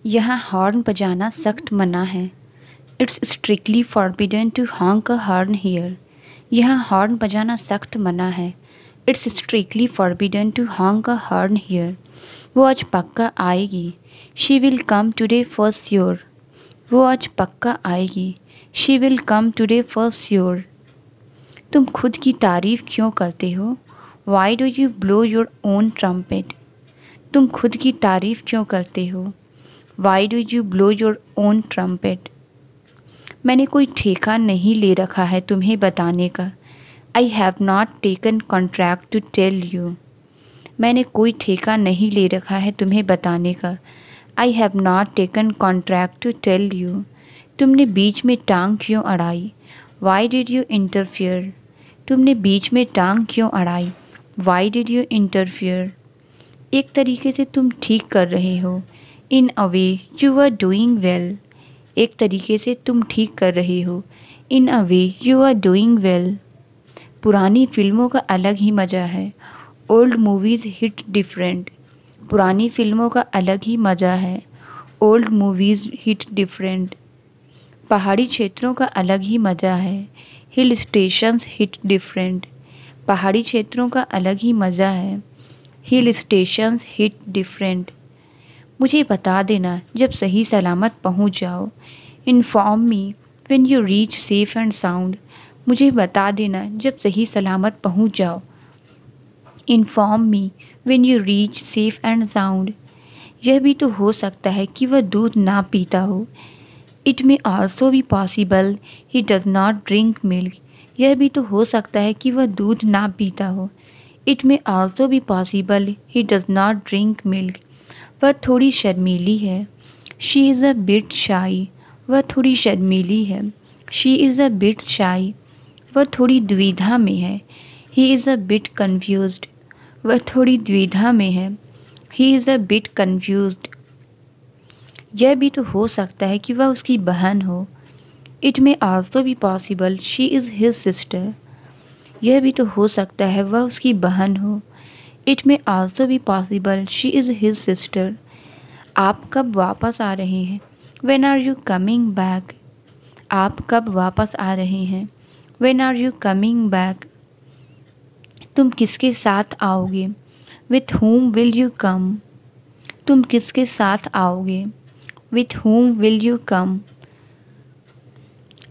यहाँ हॉर्न बजाना सख्त मना है। It's strictly forbidden to honk a horn here. यहाँ हॉर्न बजाना सख्त मना है। It's strictly forbidden to honk a horn here. वो आज पक्का आएगी। She will come today for sure. वो आज पक्का आएगी। She will come today for sure. तुम खुद की तारीफ़ क्यों करते हो? Why do you blow your own trumpet. तुम खुद की तारीफ़ क्यों करते हो? Why do you blow your own trumpet. मैंने कोई ठेका नहीं ले रखा है तुम्हें बताने का। I have not taken contract to tell you. मैंने कोई ठेका नहीं ले रखा है तुम्हें बताने का। I have not taken contract to tell you. तुमने बीच में टांग क्यों अड़ाई? Why did you interfere. तुमने बीच में टांग क्यों अड़ाई? Why did you interfere. एक तरीके से तुम ठीक कर रहे हो। In a way you are doing well. एक तरीके से तुम ठीक कर रहे हो। In a way you are doing well. पुरानी फिल्मों का अलग ही मज़ा है। Old movies hit different. पुरानी फिल्मों का अलग ही मज़ा है। Old movies hit different. पहाड़ी क्षेत्रों का अलग ही मज़ा है। Hill stations hit different. पहाड़ी क्षेत्रों का अलग ही मज़ा है। Hill stations hit different. मुझे बता देना जब सही सलामत पहुंच जाओ। Inform me when you reach safe and sound. मुझे बता देना जब सही सलामत पहुंच जाओ। Inform me when you reach safe and sound. यह भी तो हो सकता है कि वह दूध ना पीता हो। It may also be possible he does not drink milk. यह भी तो हो सकता है कि वह दूध ना पीता हो। It may also be possible he does not drink milk. वह थोड़ी शर्मीली है। शी इज़ अ बिट शाई। वह थोड़ी शर्मीली है। शी इज़ अ बिट शाई। वह थोड़ी द्विधा में है। He is a bit confused. वह थोड़ी द्विधा में है। He is a bit confused. यह भी तो हो सकता है कि वह उसकी बहन हो। It may also be possible she is his sister. यह भी तो हो सकता है वह उसकी बहन हो। It may also be possible she is his sister. आप कब वापस आ रहे हैं? When are you coming back? आप कब वापस आ रहे हैं? When are you coming back? तुम किसके साथ आओगे? With whom will you come? तुम किसके साथ आओगे? With whom will you come?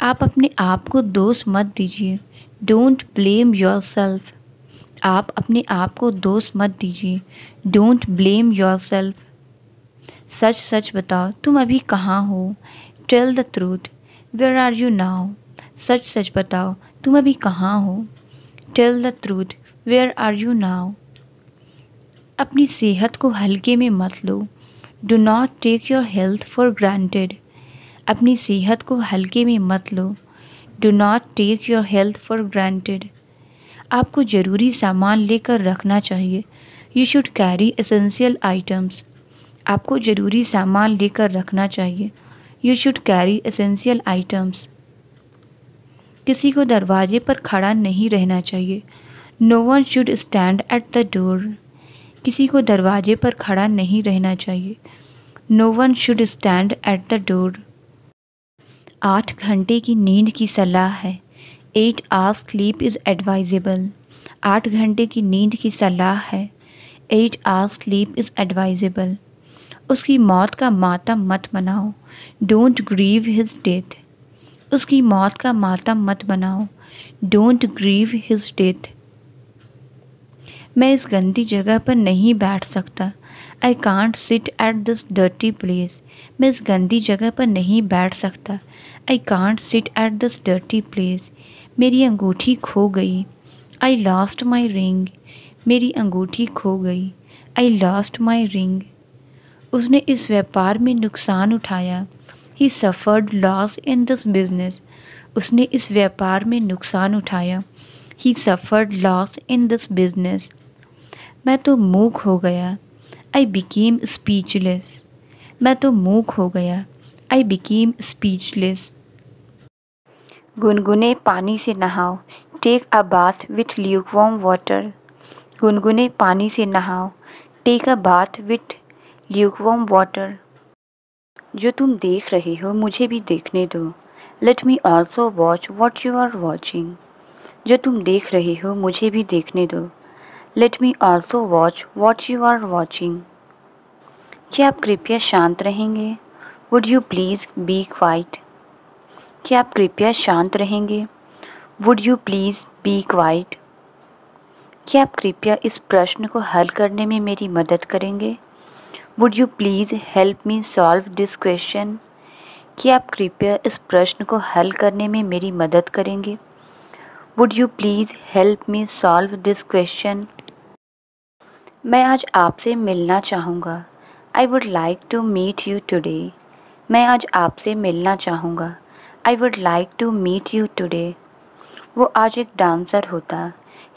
आप अपने आप को दोष मत दीजिए। Don't blame yourself. आप अपने आप को दोष मत दीजिए। Don't blame yourself. सच सच बताओ तुम अभी कहाँ हो? Tell the truth. Where are you now? सच सच बताओ तुम अभी कहाँ हो? Tell the truth. Where are you now? अपनी सेहत को हल्के में मत लो। Do not take your health for granted. अपनी सेहत को हल्के में मत लो। Do not take your health for granted. आपको ज़रूरी सामान लेकर रखना चाहिए। You should carry essential items. आपको ज़रूरी सामान लेकर रखना चाहिए। You should carry essential items. किसी को दरवाजे पर खड़ा नहीं रहना चाहिए। No one should stand at the door. किसी को दरवाजे पर खड़ा नहीं रहना चाहिए। No one should stand at the door. 8 घंटे की नींद की सलाह है। 8 आवर्स स्लीप इज़ एडवाइजेबल। 8 घंटे की नींद की सलाह है। 8 आवर्स स्लीप इज़ एडवाइजेबल। उसकी मौत का मातम मत मनाओ। Don't grieve his death. उसकी मौत का मातम मत मनाओ। Don't grieve his death. मैं इस गंदी जगह पर नहीं बैठ सकता। I can't sit at this dirty place. मैं इस गंदी जगह पर नहीं बैठ सकता। I can't sit at this dirty place. मेरी अंगूठी खो गई। I lost my ring. मेरी अंगूठी खो गई। I lost my ring. उसने इस व्यापार में नुकसान उठाया। He suffered loss in this business. उसने इस व्यापार में नुकसान उठाया। He suffered loss in this business. मैं तो मूक हो गया। I became speechless. मैं तो मूक हो गया। I became speechless. गुनगुने पानी से नहाओ। Take a bath with lukewarm water. गुनगुने पानी से नहाओ। Take a bath with lukewarm water. जो तुम देख रहे हो मुझे भी देखने दो। Let me also watch what you are watching. जो तुम देख रहे हो मुझे भी देखने दो। Let me also watch what you are watching. क्या आप कृपया शांत रहेंगे? Would you please be quiet. क्या आप कृपया शांत रहेंगे? Would you please be quiet. क्या आप कृपया इस प्रश्न को हल करने में मेरी मदद करेंगे? Would you please help me solve this question. क्या आप कृपया इस प्रश्न को हल करने में मेरी मदद करेंगे? Would you please help me solve this question. मैं आज आपसे मिलना चाहूँगा। I would like to meet you today. मैं आज आपसे मिलना चाहूँगा। I would like to meet you today. वो आज एक डांसर होता।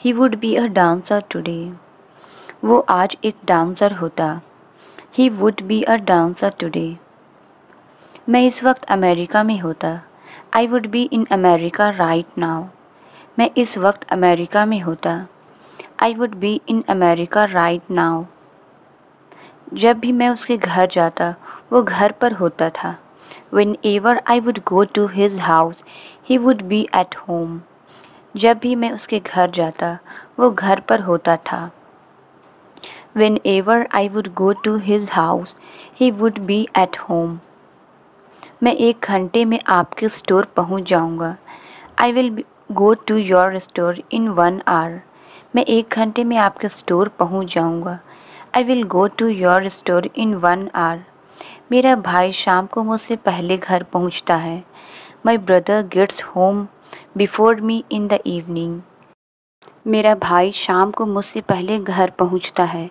He would be a dancer today. वो आज एक डांसर होता। He would be a dancer today. मैं इस वक्त अमेरिका में होता। I would be in America right now. मैं इस वक्त अमेरिका में होता। I would be in America right now. जब भी मैं उसके घर जाता वो घर पर होता था। Whenever I would go to his house, he would be at home. जब भी मैं उसके घर जाता वो घर पर होता था। Whenever I would go to his house, he would be at home. मैं 1 घंटे में आपके स्टोर पहुंच जाऊंगा। I will go to your store in 1 hour. मैं 1 घंटे में आपके स्टोर पहुंच जाऊंगा। I will go to your store in 1 hour. मेरा भाई शाम को मुझसे पहले घर पहुंचता है। My brother gets home before me in the evening. मेरा भाई शाम को मुझसे पहले घर पहुंचता है।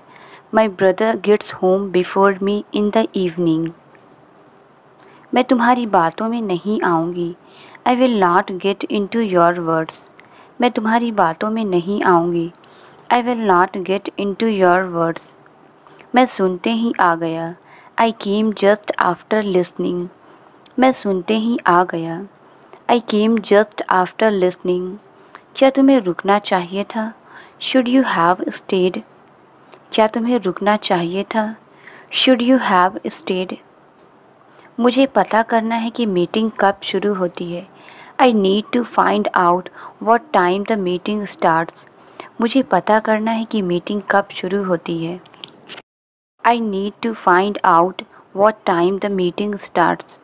My brother gets home before me in the evening. मैं तुम्हारी बातों में नहीं आऊँगी। I will not get into your words. मैं तुम्हारी बातों में नहीं आऊँगी। I will not get into your words. मैं सुनते ही आ गया। I came just after listening. मैं सुनते ही आ गया। I came just after listening. क्या तुम्हें रुकना चाहिए था? Should you have stayed? क्या तुम्हें रुकना चाहिए था? Should you have stayed? मुझे पता करना है कि मीटिंग कब शुरू होती है। I need to find out what time the meeting starts. मुझे पता करना है कि मीटिंग कब शुरू होती है। I need to find out what time the meeting starts.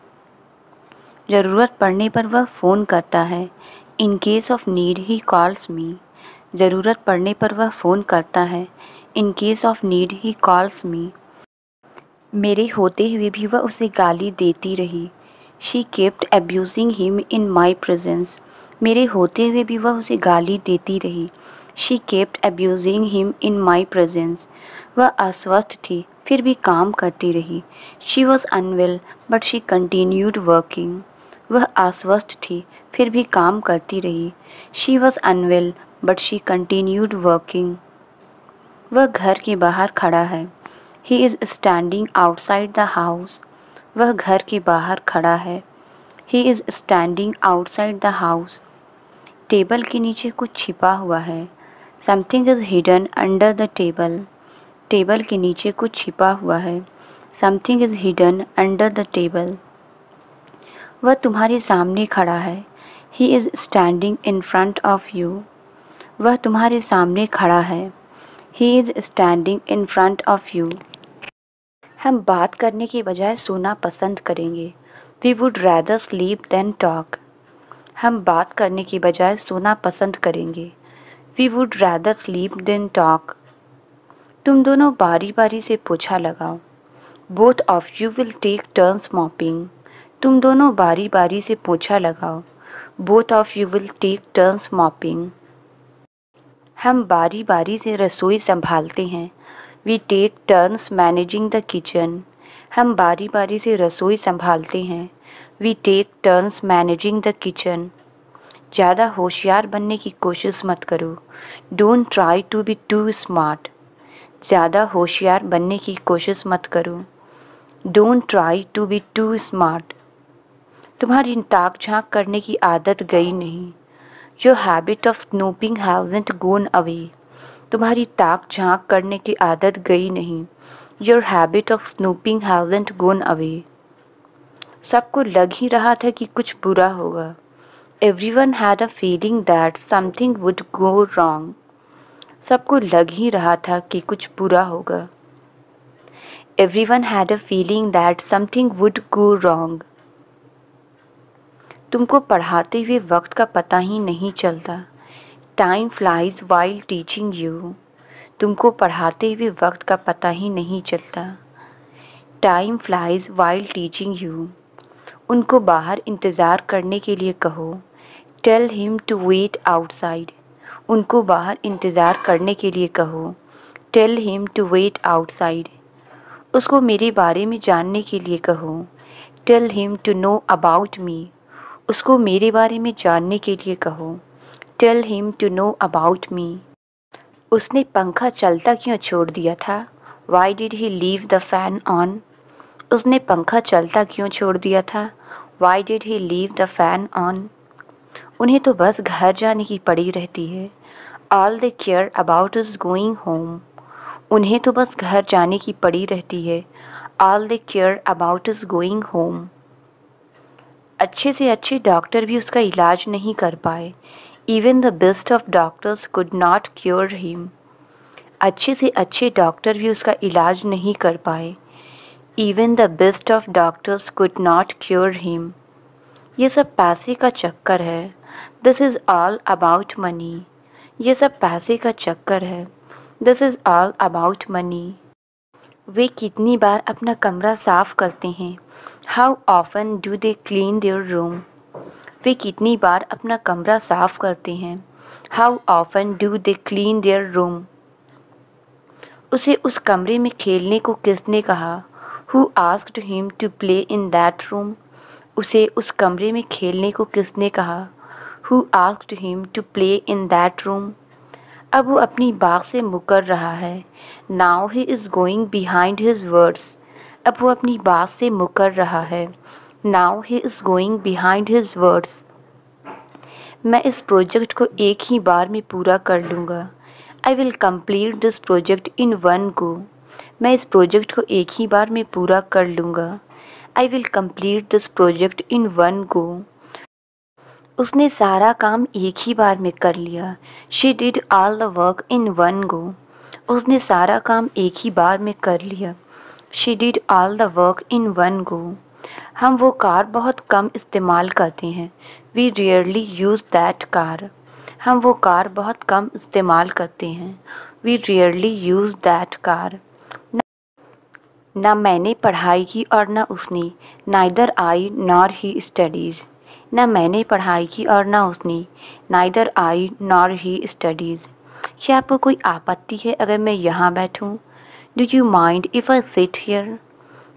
ज़रूरत पड़ने पर वह फ़ोन करता है। In case of need he calls me. ज़रूरत पड़ने पर वह फ़ोन करता है। In case of need he calls me. मेरे होते हुए भी वह उसे गाली देती रही। She kept abusing him in my presence. मेरे होते हुए भी वह उसे गाली देती रही। She kept abusing him in my presence. वह अस्वस्थ थी फिर भी काम करती रही। She was unwell but she continued working. वह अस्वस्थ थी फिर भी काम करती रही। She was unwell but she continued working. वह घर के बाहर खड़ा है। He is standing outside the house. वह घर के बाहर खड़ा है। He is standing outside the house. Table के नीचे कुछ छिपा हुआ है। Something is hidden under the table. Table के नीचे कुछ छिपा हुआ है। Something is hidden under the table. वह तुम्हारे सामने खड़ा है। He is standing in front of you. वह तुम्हारे सामने खड़ा है। He is standing in front of you. हम बात करने के बजाय सोना पसंद करेंगे। We would rather sleep than talk. हम बात करने के बजाय सोना पसंद करेंगे। We would rather sleep than talk. तुम दोनों बारी बारी से पोछा लगाओ। Both of you will take turns mopping. तुम दोनों बारी बारी से पोछा लगाओ। Both of you will take turns mopping. हम बारी बारी से रसोई संभालते हैं। We take turns managing the kitchen. हम बारी बारी से रसोई संभालते हैं। We take turns managing the kitchen. ज़्यादा होशियार बनने की कोशिश मत करो। Don't try to be too smart. ज़्यादा होशियार बनने की कोशिश मत करो। Don't try to be too smart. तुम्हारी ताक झांक करने की आदत गई नहीं। Your habit of snooping hasn't gone away. तुम्हारी ताक झांक करने की आदत गई नहीं। Your habit of snooping hasn't gone away. सबको लग ही रहा था कि कुछ बुरा होगा। Everyone had a feeling that something would go wrong. सबको लग ही रहा था कि कुछ बुरा होगा। Everyone had a feeling that something would go wrong. तुमको पढ़ाते हुए वक्त का पता ही नहीं चलता। Time flies while teaching you. तुमको पढ़ाते हुए वक्त का पता ही नहीं चलता। Time flies while teaching you. उनको बाहर इंतज़ार करने के लिए कहो। Tell him to wait outside. उनको बाहर इंतज़ार करने के लिए कहो। Tell him to wait outside. उसको मेरे बारे में जानने के लिए कहो। Tell him to know about me. उसको मेरे बारे में जानने के लिए कहो। Tell him to know about me. उसने पंखा चलता क्यों छोड़ दिया था? Why did he leave the fan on? उसने पंखा चलता क्यों छोड़ दिया था? Why did he leave the fan on? उन्हें तो बस घर जाने की पड़ी रहती है। All they care about is going home. उन्हें तो बस घर जाने की पड़ी रहती है। All they care about is going home. अच्छे से अच्छे डॉक्टर भी उसका इलाज नहीं कर पाए। Even the best of doctors could not cure him. अच्छे से अच्छे डॉक्टर भी उसका इलाज नहीं कर पाए। Even the best of doctors could not cure him. ये सब पैसे का चक्कर है। This is all about money. ये सब पैसे का चक्कर है। This is all about money. वे कितनी बार अपना कमरा साफ करते हैं? How often do they clean their room? वे कितनी बार अपना कमरा साफ करते हैं? How often do they clean their room? उसे उस कमरे में खेलने को किसने कहा? Who asked him to play in that room? उसे उस कमरे में खेलने को किसने कहा? Who asked him to play in that room? अब वो अपनी बात से मुकर रहा है। Now he is going behind his words. अब वो अपनी बात से मुकर रहा है। Now he is going behind his words. मैं इस प्रोजेक्ट को एक ही बार में पूरा कर लूँगा। I will complete this project in one go. मैं इस प्रोजेक्ट को एक ही बार में पूरा कर लूँगा। I will complete this project in one go. उसने सारा काम एक ही बार में कर लिया। She did all the work in one go. उसने सारा काम एक ही बार में कर लिया। She did all the work in one go. हम वो कार बहुत कम इस्तेमाल करते हैं। We rarely use that car. हम वो कार बहुत कम इस्तेमाल करते हैं। We rarely use that car. ना मैंने पढ़ाई की और ना उसने। Neither I nor he studies. ना मैंने पढ़ाई की और ना उसने। Neither I nor he studies. क्या आपको कोई आपत्ति है अगर मैं यहाँ बैठूँ? Do you mind if I sit here?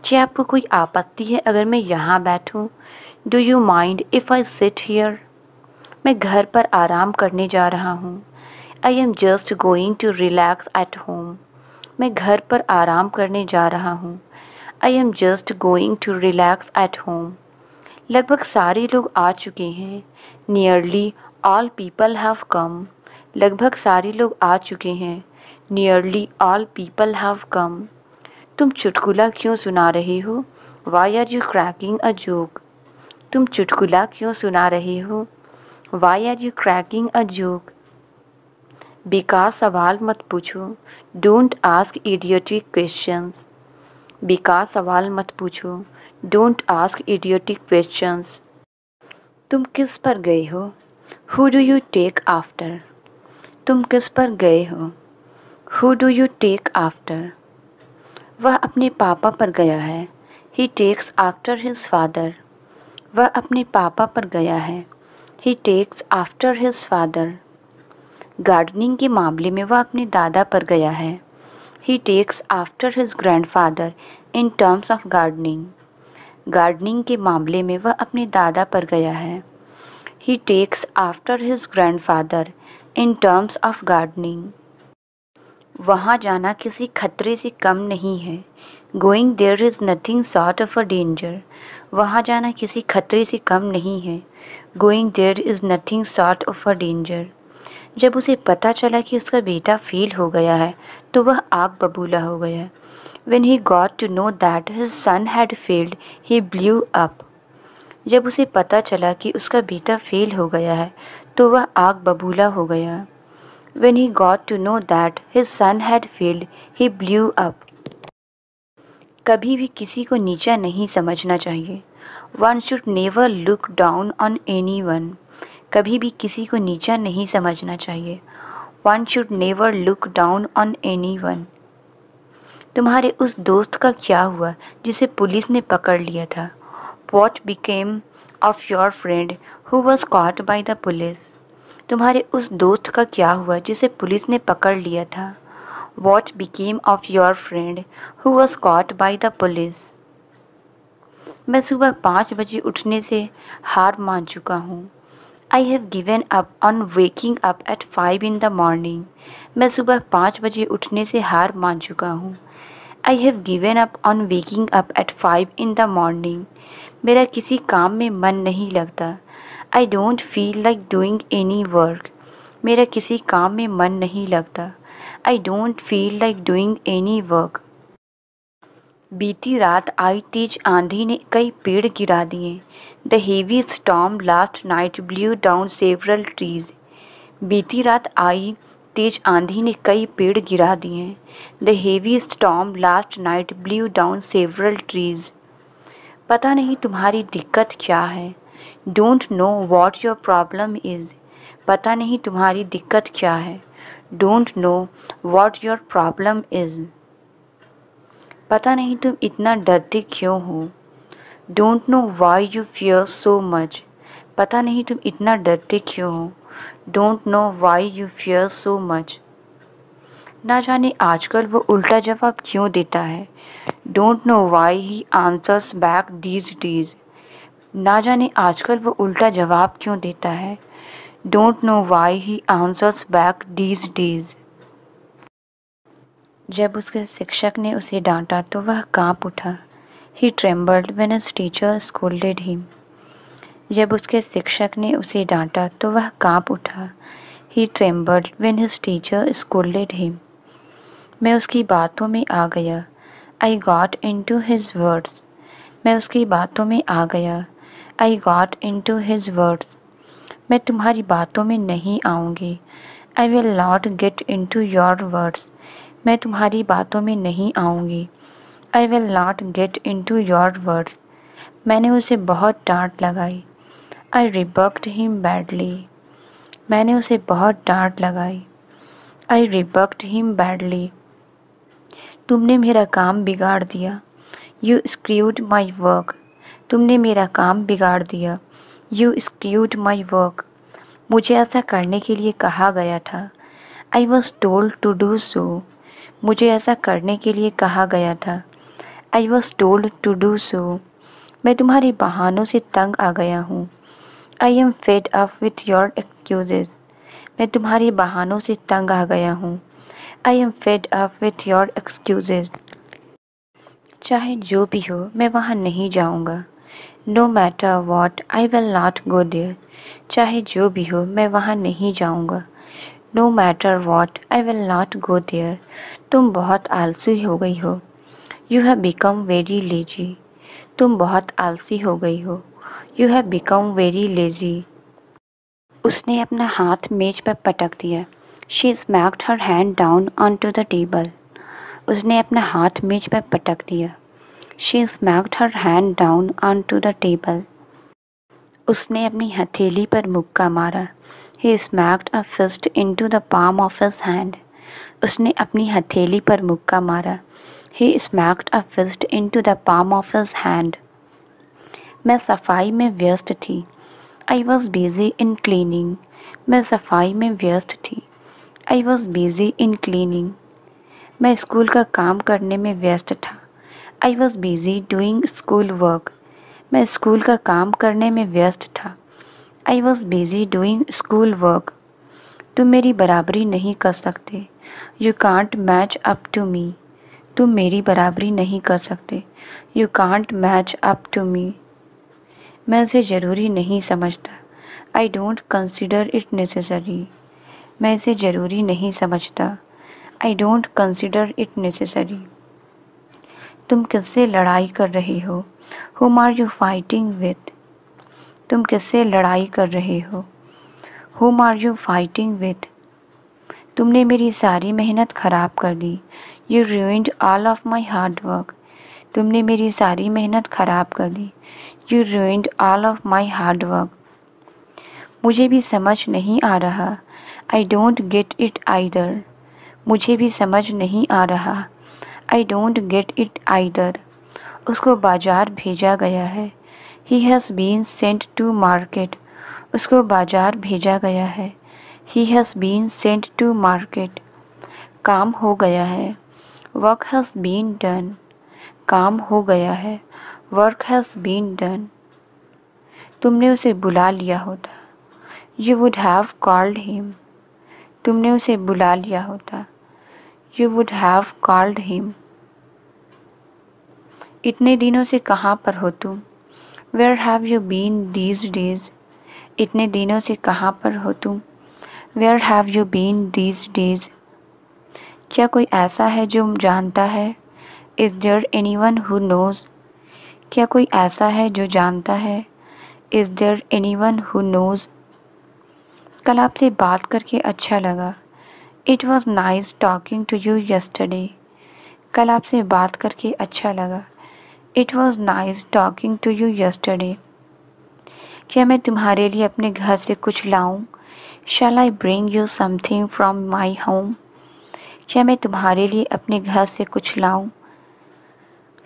क्या आपको कोई आपत्ति है अगर मैं यहाँ बैठूँ? Do you mind if I sit here? मैं घर पर आराम करने जा रहा हूँ। I am just going to relax at home. मैं घर पर आराम करने जा रहा हूँ। I am just going to relax at home. लगभग सारे लोग आ चुके हैं। Nearly all people have come. लगभग सारे लोग आ चुके हैं। Nearly all people have come. तुम चुटकुला क्यों सुना रहे हो? Why are you cracking a joke? तुम चुटकुला क्यों सुना रहे हो? Why are you cracking a joke? बेकार सवाल मत पूछो। Don't ask idiotic questions. बेकार सवाल मत पूछो। Don't ask idiotic questions. तुम किस पर गए हो? Who do you take after? तुम किस पर गए हो? Who do you take after? वह अपने पापा पर गया है। He takes after his father. वह अपने पापा पर गया है। He takes after his father. Gardening के मामले में वह अपने दादा पर गया है। He takes after his grandfather in terms of gardening. Gardening के मामले में वह अपने दादा पर गया है। He takes after his grandfather in terms of gardening. वहाँ जाना किसी खतरे से कम नहीं है। Going there is nothing short of a danger. वहाँ जाना किसी खतरे से कम नहीं है। Going there is nothing short of a danger. जब उसे पता चला कि उसका बेटा फेल हो गया है तो वह आग बबूला हो गया। When he got to know that his son had failed, he blew up. जब उसे पता चला कि उसका बेटा फेल हो गया है तो वह आग बबूला हो गया। When he got to know that his son had failed, he blew up. कभी भी किसी को नीचा नहीं समझना चाहिए। One should never look down on anyone. कभी भी किसी को नीचा नहीं समझना चाहिए। One should never look down on anyone. तुम्हारे उस दोस्त का क्या हुआ जिसे पुलिस ने पकड़ लिया था? What became of your friend who was caught by the police? तुम्हारे उस दोस्त का क्या हुआ जिसे पुलिस ने पकड़ लिया था? What became of your friend who was caught by the police? मैं सुबह 5 बजे उठने से हार मान चुका हूँ। I have given up on waking up at 5 in the morning. मैं सुबह 5 बजे उठने से हार मान चुका हूँ। I have given up on waking up at 5 in the morning. मेरा किसी काम में मन नहीं लगता। I don't feel like doing any work. मेरा किसी काम में मन नहीं लगता। I don't feel like doing any work. बीती रात आई तेज आंधी ने कई पेड़ गिरा दिए। The heavy storm last night blew down several trees. बीती रात आई तेज आंधी ने कई पेड़ गिरा दिए। The heavy storm last night blew down several trees. पता नहीं तुम्हारी दिक्कत क्या है। Don't know what your problem is. पता नहीं तुम्हारी दिक्कत क्या है। Don't know what your problem is. पता नहीं तुम इतना डरते क्यों हो। Don't know why you fear so much. पता नहीं तुम इतना डरते क्यों हो। Don't know why you fear so much. ना जाने आजकल वो उल्टा जवाब क्यों देता है। Don't know why he answers back these days. ना जाने आजकल वो उल्टा जवाब क्यों देता है। Don't know why he answers back these days. जब उसके शिक्षक ने उसे डांटा तो वह कांप उठा। He trembled when his teacher scolded him. जब उसके शिक्षक ने उसे डांटा तो वह कांप उठा। He trembled when his teacher scolded him. मैं उसकी बातों में आ गया। I got into his words. मैं उसकी बातों में आ गया। I got into his words. मैं तुम्हारी बातों में नहीं आऊँगी। I will not get into your words. मैं तुम्हारी बातों में नहीं आऊँगी। I will not get into your words. मैंने उसे बहुत डांट लगाई। I rebuked him badly. मैंने उसे बहुत डांट लगाई। I rebuked him badly. तुमने मेरा काम बिगाड़ दिया। You screwed my work. तुमने मेरा काम बिगाड़ दिया। You screwed my work. मुझे ऐसा करने के लिए कहा गया था। I was told to do so. मुझे ऐसा करने के लिए कहा गया था। I was told to do so. मैं तुम्हारे बहानों से तंग आ गया हूँ। I am fed up with your excuses. मैं तुम्हारे बहानों से तंग आ गया हूँ। I am fed up with your excuses. चाहे जो भी हो मैं वहाँ नहीं जाऊँगा। No matter what, I will not go there. चाहे जो भी हो मैं वहाँ नहीं जाऊँगा। No matter what, I will not go there. तुम बहुत आलसी हो गई हो। You have become very lazy. तुम बहुत आलसी हो गई हो। You have become very lazy. उसने अपना हाथ मेज पर पटक दिया। She smacked her hand down onto the table. उसने अपना हाथ मेज पर पटक दिया। She smacked her hand down onto the table. उसने अपनी हथेली पर मुक्का मारा। He smacked a fist into the palm of his hand. उसने अपनी हथेली पर मुक्का मारा। He smacked a fist into the palm of his hand. मैं सफाई में व्यस्त थी। I was busy in cleaning. मैं सफाई में व्यस्त थी। I was busy in cleaning. मैं स्कूल का काम करने में व्यस्त था। I was busy doing school work. मैं स्कूल का काम करने में व्यस्त था। I was busy doing school work. तुम मेरी बराबरी नहीं कर सकते। You can't match up to me. तुम मेरी बराबरी नहीं कर सकते। You can't match up to me. मैं इसे ज़रूरी नहीं समझता। I don't consider it necessary. मैं इसे ज़रूरी नहीं समझता। I don't consider it necessary. तुम किससे लड़ाई कर रही हो? Whom are you fighting with? तुम किससे लड़ाई कर रहे हो? Whom are you fighting with? तुमने मेरी सारी मेहनत ख़राब कर दी। You ruined all of my hard work. तुमने मेरी सारी मेहनत ख़राब कर दी। You ruined all of my hard work. मुझे भी समझ नहीं आ रहा। I don't get it either. मुझे भी समझ नहीं आ रहा। I don't get it either. उसको बाजार भेजा गया है। He has been sent to market. उसको बाजार भेजा गया है। He has been sent to market. काम हो गया है। Work has been done. काम हो गया है। Work has been done. तुमने उसे बुला लिया होता। You would have called him. तुमने उसे बुला लिया होता। You would have called him. इतने दिनों से कहाँ पर हो तुम? Where have you been these days? इतने दिनों से कहाँ पर हो तुम? Where have you been these days? क्या कोई ऐसा है जो जानता है? Is there anyone who knows? क्या कोई ऐसा है जो जानता है? Is there anyone who knows? कल आपसे बात करके अच्छा लगा। It was nice talking to you yesterday. कल आपसे बात करके अच्छा लगा। It was nice talking to you yesterday. क्या मैं तुम्हारे लिए अपने घर से कुछ लाऊं? Shall I bring you something from my home? क्या मैं तुम्हारे लिए अपने घर से कुछ लाऊं?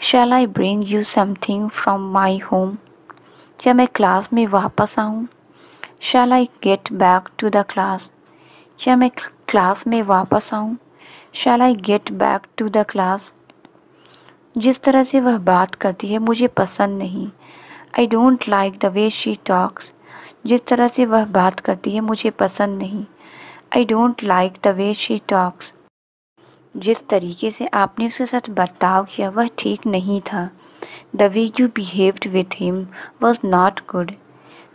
Shall I bring you something from my home? क्या मैं क्लास में वापस आऊं? Shall I get back to the class? क्या मैं क्लास में वापस आऊं? Shall I get back to the class? जिस तरह से वह बात करती है मुझे पसंद नहीं। I don't like the way she talks. जिस तरह से वह बात करती है मुझे पसंद नहीं। I don't like the way she talks. जिस तरीके से आपने उसके साथ बर्ताव किया वह ठीक नहीं था। The way you behaved with him was not good.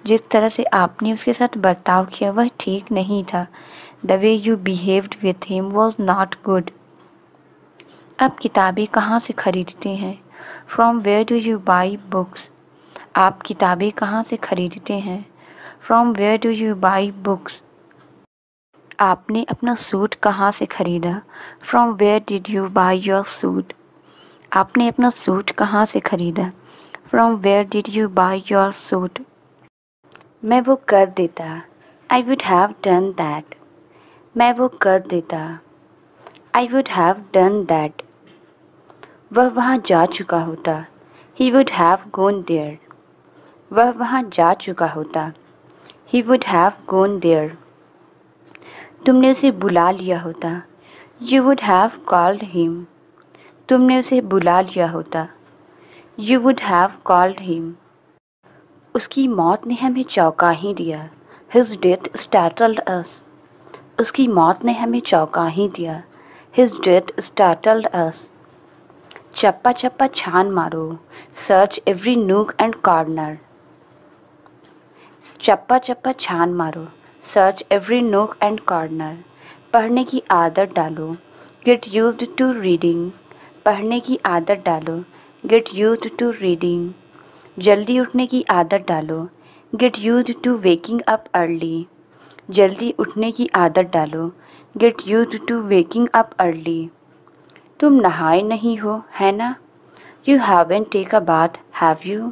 जिस तरह से आपने उसके साथ बर्ताव किया वह ठीक नहीं था। The way you behaved with him was not good. आप किताबें कहाँ से खरीदते हैं? From where do you buy books? आप किताबें कहाँ से खरीदते हैं? From where do you buy books? आपने अपना सूट कहाँ से खरीदा? From where did you buy your suit? आपने अपना सूट कहाँ से खरीदा? From where did you buy your suit? मैं वो कर देता। I would have done that. मैं वो कर देता। I would have done that. वह वहाँ जा चुका होता। He would have gone there. वह वहाँ जा चुका होता। He would have gone there. तुमने उसे बुला लिया होता। You would have called him. तुमने उसे बुला लिया होता। You would have called him. उसकी मौत ने हमें चौंका ही दिया। His death startled us. उसकी मौत ने हमें चौंका ही दिया। His death startled us. चप्पा चप्पा छान मारो। Search every nook and corner. चप्पा चप्पा छान मारो। Search every nook and corner. पढ़ने की आदत डालो। Get used to reading. पढ़ने की आदत डालो। Get used to reading. जल्दी उठने की आदत डालो। Get used to waking up early. जल्दी उठने की आदत डालो। Get used to waking up early. तुम नहाए नहीं हो, है ना? You haven't taken a bath, have you?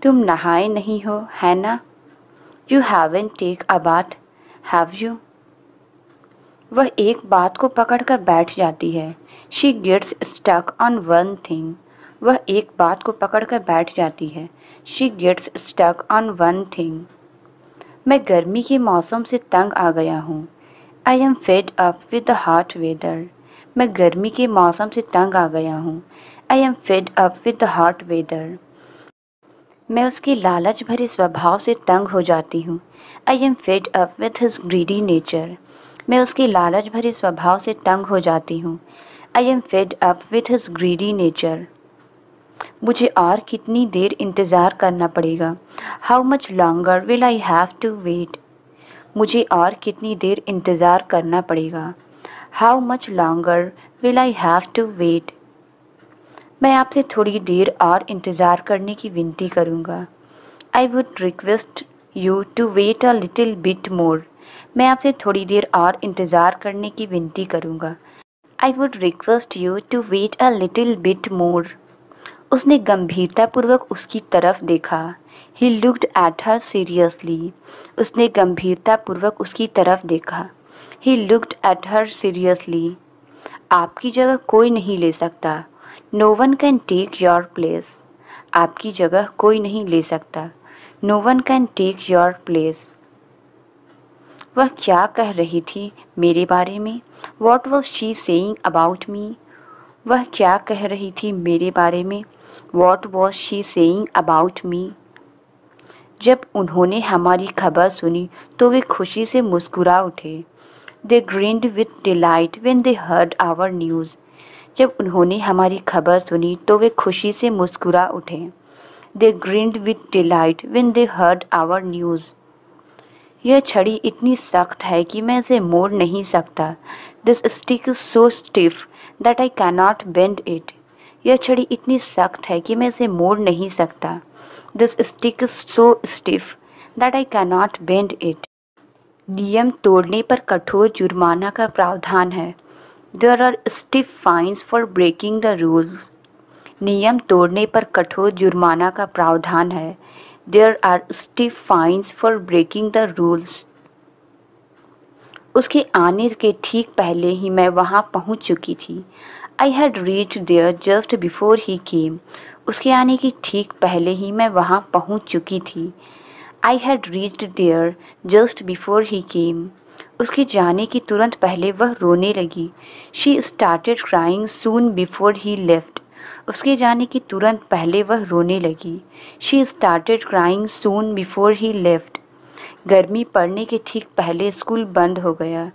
तुम नहाए नहीं हो, है ना? You haven't taken a bath, have you? वह एक बात को पकड़कर बैठ जाती है। She gets stuck on one thing. वह एक बात को पकड़कर बैठ जाती है। She gets stuck on one thing. मैं गर्मी के मौसम से तंग आ गया हूँ। I am fed up with the hot weather. मैं गर्मी के मौसम से तंग आ गया हूँ। I am fed up with the hot weather. मैं उसके लालच भरे स्वभाव से तंग हो जाती हूँ। I am fed up with his greedy nature. मैं उसके लालच भरे स्वभाव से तंग हो जाती हूँ। I am fed up with his greedy nature. मुझे और कितनी देर इंतज़ार करना पड़ेगा? How much longer will I have to wait? मुझे और कितनी देर इंतज़ार करना पड़ेगा? How much longer will I have to wait? मैं आपसे थोड़ी देर और इंतज़ार करने की विनती करूँगा। I would request you to wait a little bit more. मैं आपसे थोड़ी देर और इंतज़ार करने की विनती करूँगा. I would request you to wait a little bit more. उसने गंभीरतापूर्वक उसकी तरफ देखा. He looked at her seriously. उसने गंभीरतापूर्वक उसकी तरफ देखा. He looked at her seriously. आपकी जगह कोई नहीं ले सकता. No one can take your place. आपकी जगह कोई नहीं ले सकता. No one can take your place. वह क्या कह रही थी मेरे बारे में? What was she saying about me? वह क्या कह रही थी मेरे बारे में? What was she saying about me? जब उन्होंने हमारी खबर सुनी तो वे खुशी से मुस्कुरा उठे. They grinned with delight when they heard our news. जब उन्होंने हमारी खबर सुनी तो वे खुशी से मुस्कुरा उठे. They grinned with delight when they heard our news. यह छड़ी इतनी सख्त है कि मैं इसे मोड़ नहीं सकता. This stick is so stiff that I cannot bend it. यह छड़ी इतनी सख्त है कि मैं इसे मोड़ नहीं सकता. This stick is so stiff that I cannot bend it. नियम तोड़ने पर कठोर जुर्माना का प्रावधान है. There are stiff fines for breaking the rules. नियम तोड़ने पर कठोर जुर्माना का प्रावधान है. There are stiff fines for breaking the rules. उसके आने के ठीक पहले ही मैं वहाँ पहुँच चुकी थी. I had reached there just before he came. उसके आने की ठीक पहले ही मैं वहाँ पहुँच चुकी थी. I had reached there just before he came. उसके जाने की तुरंत पहले वह रोने लगी. She started crying soon before he left. उसके जाने की तुरंत पहले वह रोने लगी. She started crying soon before he left. गर्मी पड़ने के ठीक पहले स्कूल बंद हो गया.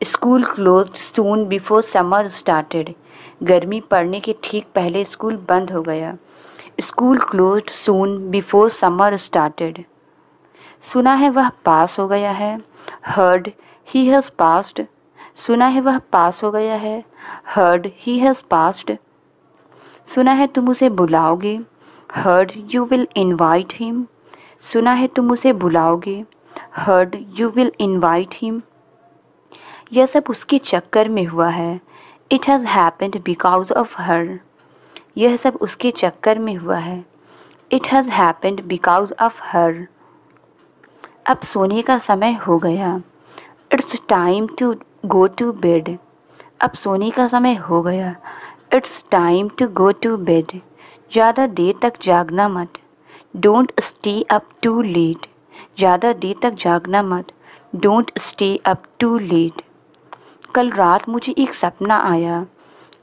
School closed soon before summer started. गर्मी पड़ने के ठीक पहले स्कूल बंद हो गया. School closed soon before summer started. सुना है वह पास हो गया है. Heard he has passed. सुना है वह पास हो गया है. Heard he has passed. सुना है तुम उसे बुलाओगे. Heard you will invite him. सुना है तुम उसे बुलाओगे. Heard you will invite him. यह सब उसके चक्कर में हुआ है. It has happened because of her. यह सब उसके चक्कर में हुआ है. It has happened because of her. अब सोने का समय हो गया. It's time to go to bed. अब सोने का समय हो गया. It's time to go to bed. ज़्यादा देर तक जागना मत. Don't stay up too late. ज़्यादा देर तक जागना मत. Don't stay up too late. कल रात मुझे एक सपना आया.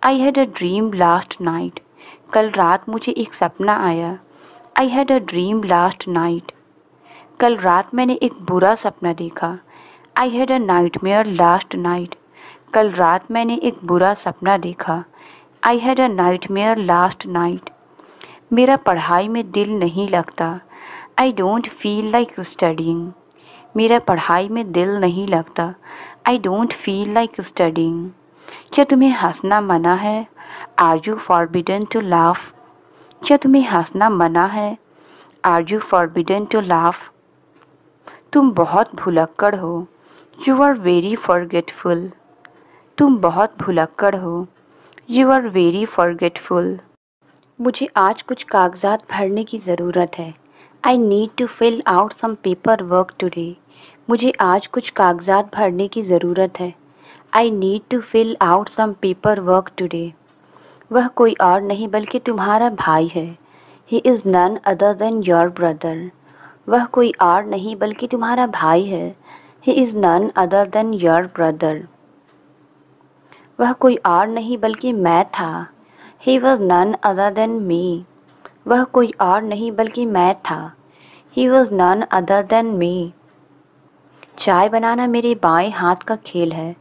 I had a dream last night. कल रात मुझे एक सपना आया. I had a dream last night. कल रात मैंने एक बुरा सपना देखा. I had a nightmare last night. कल रात मैंने एक बुरा सपना देखा. I had a nightmare last night. मेरा पढ़ाई में दिल नहीं लगता. I don't feel like studying. मेरा पढ़ाई में दिल नहीं लगता. I don't feel like studying. क्या तुम्हें हंसना मना है? Are you forbidden to laugh? क्या तुम्हें हंसना मना है? Are you forbidden to laugh? तुम बहुत भुलक्कड़ हो. You are very forgetful. तुम बहुत भुलक्कड़ हो. You are very forgetful. मुझे आज कुछ कागजात भरने की ज़रूरत है. I need to fill out some paperwork today. मुझे आज कुछ कागजात भरने की ज़रूरत है. I need to fill out some paperwork today. वह कोई और नहीं बल्कि तुम्हारा भाई है. He is none other than your brother. वह कोई और नहीं बल्कि तुम्हारा भाई है. He is none other than your brother. वह कोई और नहीं बल्कि मैं था. He was none other than me. वह कोई और नहीं बल्कि मैं था. He was none other than me. चाय बनाना मेरे बाएं हाथ का खेल है.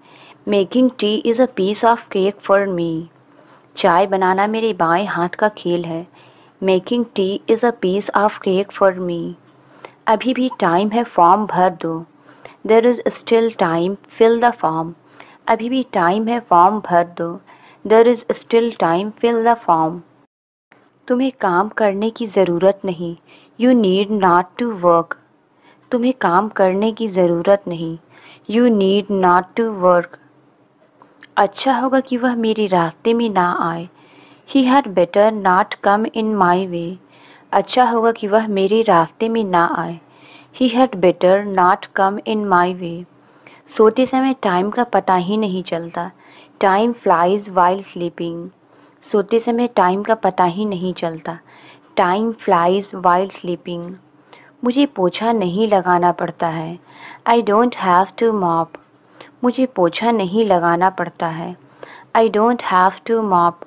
Making tea is a piece of cake for me. चाय बनाना मेरे बाएं हाथ का खेल है. Making tea is a piece of cake for me. अभी भी टाइम है, फॉर्म भर दो. There is still time, fill the form. अभी भी टाइम है, फॉर्म भर दो. There is still time, fill the form. तुम्हें काम करने की ज़रूरत नहीं. You need not to work, तुम्हें काम करने की ज़रूरत नहीं। You need not to work. अच्छा होगा कि वह मेरे रास्ते में ना आए। He had better not come in my way. अच्छा होगा कि वह मेरे रास्ते में ना आए। He had better not come in my way. सोते समय टाइम का पता ही नहीं चलता। Time flies while sleeping. सोते समय टाइम का पता ही नहीं चलता। Time flies while sleeping. मुझे पोछा नहीं लगाना पड़ता है। I don't have to mop. मुझे पोछा नहीं लगाना पड़ता है। I don't have to mop.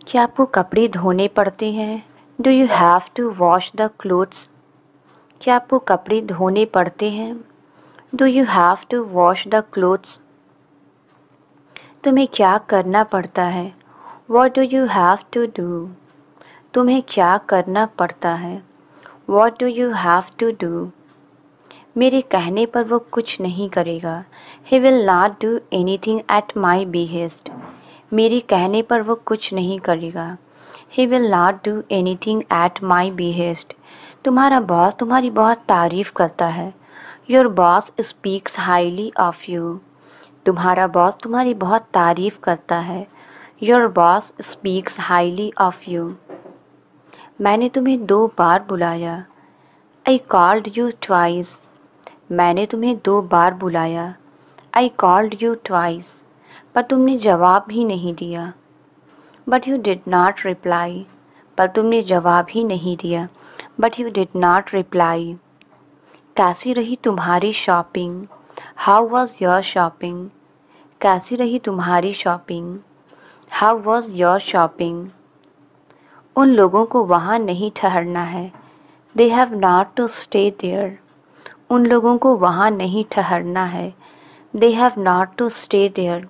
क्या आपको कपड़े धोने पड़ते हैं? Do you have to wash the clothes? क्या आपको कपड़े धोने पड़ते हैं? Do you have to wash the clothes? तुम्हें क्या करना पड़ता है? What do you have to do? तुम्हें क्या करना पड़ता है? What do you have to do? मेरे कहने पर वो कुछ नहीं करेगा। He will not do anything at my behest. मेरे कहने पर वो कुछ नहीं करेगा। He will not do anything at my behest. तुम्हारा बॉस तुम्हारी बहुत तारीफ़ करता है। Your boss speaks highly of you. तुम्हारा बॉस तुम्हारी बहुत तारीफ़ करता है। Your boss speaks highly of you. मैंने तुम्हें 2 बार बुलाया। I called you twice. मैंने तुम्हें 2 बार बुलाया। I called you twice. पर तुमने जवाब ही नहीं दिया। But you did not reply. पर तुमने जवाब ही नहीं दिया। But you did not reply. कैसी रही तुम्हारी shopping? How was your shopping? कैसी रही तुम्हारी shopping? How was your shopping? उन लोगों को वहाँ नहीं ठहरना है। They have not to stay there. उन लोगों को वहाँ नहीं ठहरना है। They have not to stay there.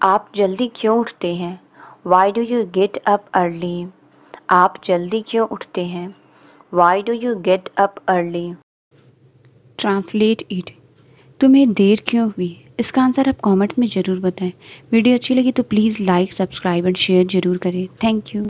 आप जल्दी क्यों उठते हैं? Why do you get up early? आप जल्दी क्यों उठते हैं? Why do you get up early? Translate it. तुम्हें देर क्यों हुई? इसका आंसर आप कमेंट्स में ज़रूर बताएं। वीडियो अच्छी लगी तो please like, subscribe and share ज़रूर करें। Thank you.